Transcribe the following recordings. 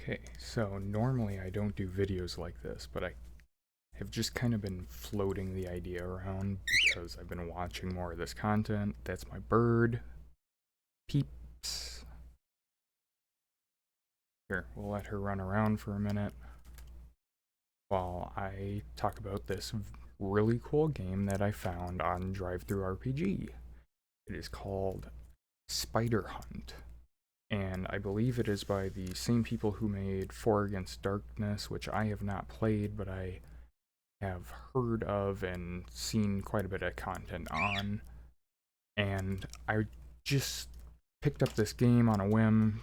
Okay, so normally I don't do videos like this, but I have just kind of been floating the idea around because I've been watching more of this content. That's my bird. Peeps. Here, we'll let her run around for a minute while I talk about this really cool game that I found on DriveThruRPG. It is called Spider Hunt, and I believe it is by the same people who made For Against Darkness, which I have not played, but I have heard of and seen quite a bit of content on. And I just picked up this game on a whim,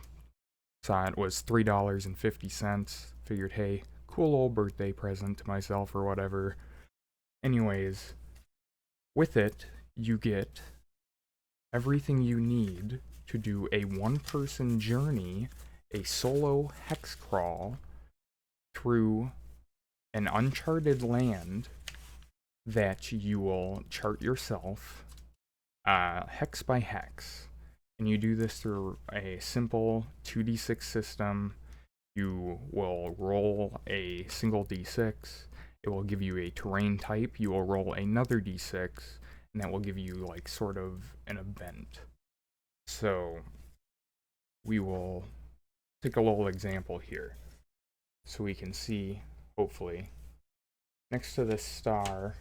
saw it was $3.50, figured, hey, cool old birthday present to myself or whatever. Anyways, with it, you get everything you need to do a one-person journey, a solo hex crawl through an uncharted land that you will chart yourself, hex by hex. And you do this through a simple 2d6 system. You will roll a single d6. It will give you a terrain type. You will roll another d6, and that will give you like sort of an event. So we will take a little example here so we can see, hopefully, next to this star,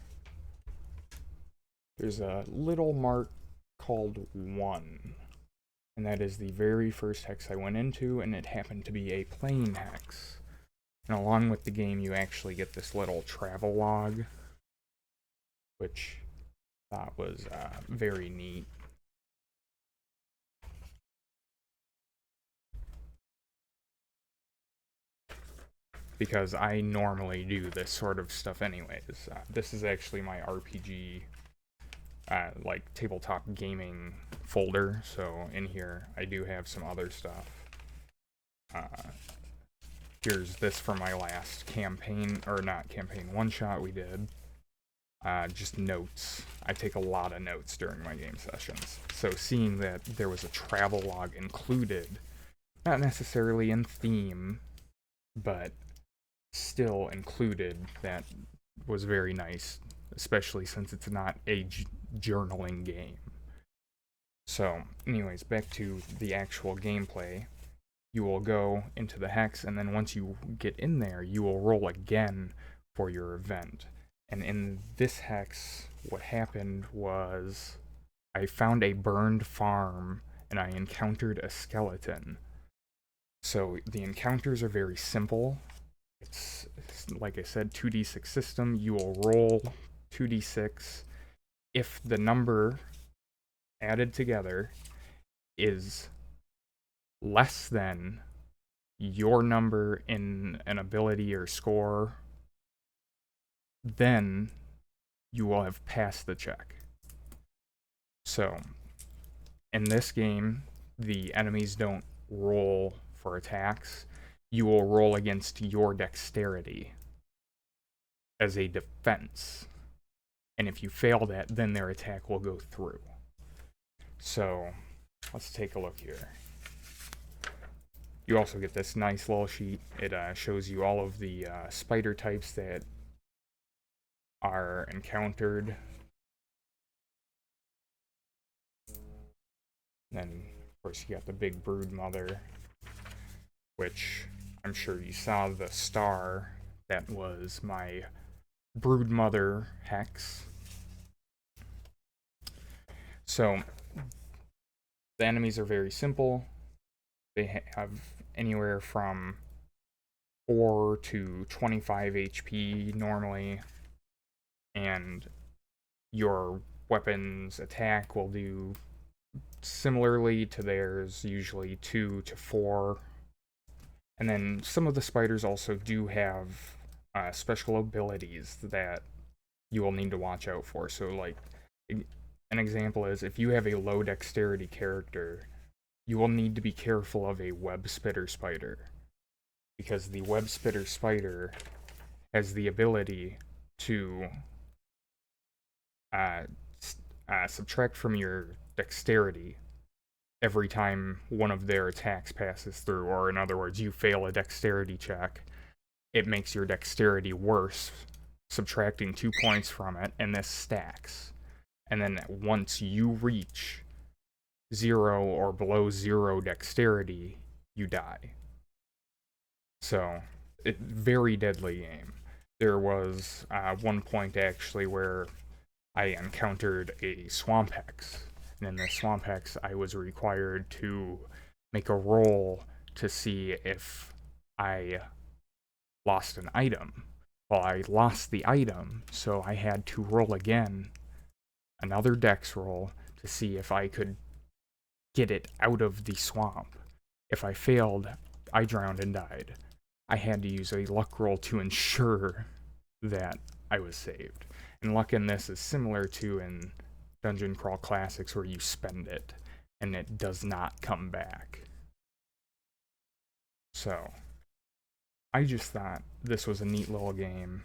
there's a little mark called 1. And that is the very first hex I went into, and it happened to be a plane hex. And along with the game, you actually get this little travel log, which I thought was very neat. Because I normally do this sort of stuff anyways. This is actually my RPG, like tabletop gaming folder, so in here I do have some other stuff. Here's this from my last campaign, or not campaign, one-shot we did. Just notes. I take a lot of notes during my game sessions. So seeing that there was a travel log included, not necessarily in theme, but still included, that was very nice, especially since it's not a journaling game. So, anyways, back to the actual gameplay. You will go into the hex, and then once you get in there, you will roll again for your event. And in this hex, what happened was I found a burned farm, and I encountered a skeleton. So the encounters are very simple. It's like I said, 2d6 system. You will roll 2d6. If the number added together is less than your number in an ability or score, then you will have passed the check. So, in this game, the enemies don't roll for attacks. You will roll against your dexterity as a defense. And if you fail that, then their attack will go through. So, let's take a look here. You also get this nice little sheet. It shows you all of the spider types that are encountered. Then, of course, you got the big brood mother, which I'm sure you saw the star. That was my brood mother hex. So, the enemies are very simple. They have anywhere from 4 to 25 HP normally, and your weapon's attack will do similarly to theirs, usually 2 to 4. And then some of the spiders also do have special abilities that you will need to watch out for. So, like, an example is if you have a low dexterity character, you will need to be careful of a web spitter spider, because the web spitter spider has the ability to subtract from your dexterity every time one of their attacks passes through, or in other words, you fail a dexterity check, it makes your dexterity worse, subtracting 2 points from it, and this stacks. And then once you reach 0 or below 0 dexterity, you die. So, very deadly game. There was one point actually where I encountered a swamp hex. And in the swamp hex, I was required to make a roll to see if I lost an item. Well, I lost the item, so I had to roll again, another dex roll, to see if I could get it out of the swamp. If I failed, I drowned and died. I had to use a luck roll to ensure that I was saved. And luck in this is similar to in Dungeon Crawl Classics, where you spend it and it does not come back. So, I just thought this was a neat little game.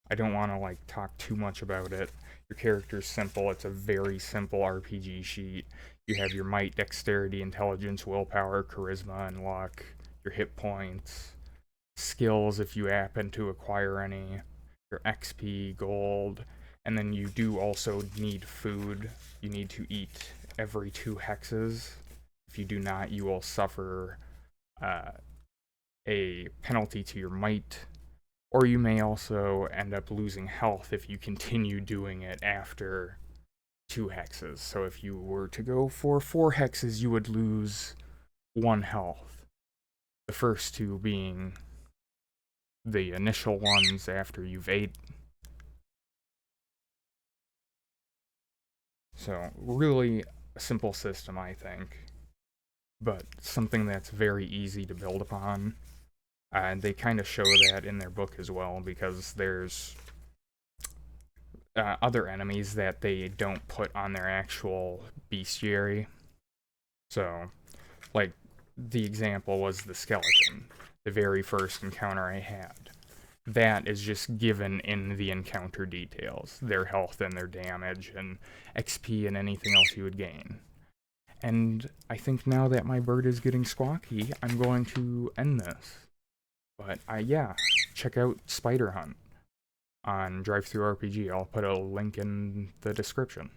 I don't want to talk too much about it. Your character's simple. It's a very simple RPG sheet. You have your might, dexterity, intelligence, willpower, charisma, and luck. Your hit points, skills if you happen to acquire any, your XP, gold, and then you do also need food. You need to eat every 2 hexes. If you do not, you will suffer a penalty to your might, or you may also end up losing health if you continue doing it after 2 hexes. So if you were to go for 4 hexes, you would lose 1 health. The first 2 being the initial ones after you've ate. So really a simple system, I think, but something that's very easy to build upon. And they kind of show that in their book as well, because there's other enemies that they don't put on their actual bestiary. So, like, the example was the skeleton, the very first encounter I had. That is just given in the encounter details, their health and their damage, and XP and anything else you would gain. And I think now that my bird is getting squawky, I'm going to end this. But yeah, check out Spider Hunt on DriveThruRPG. I'll put a link in the description.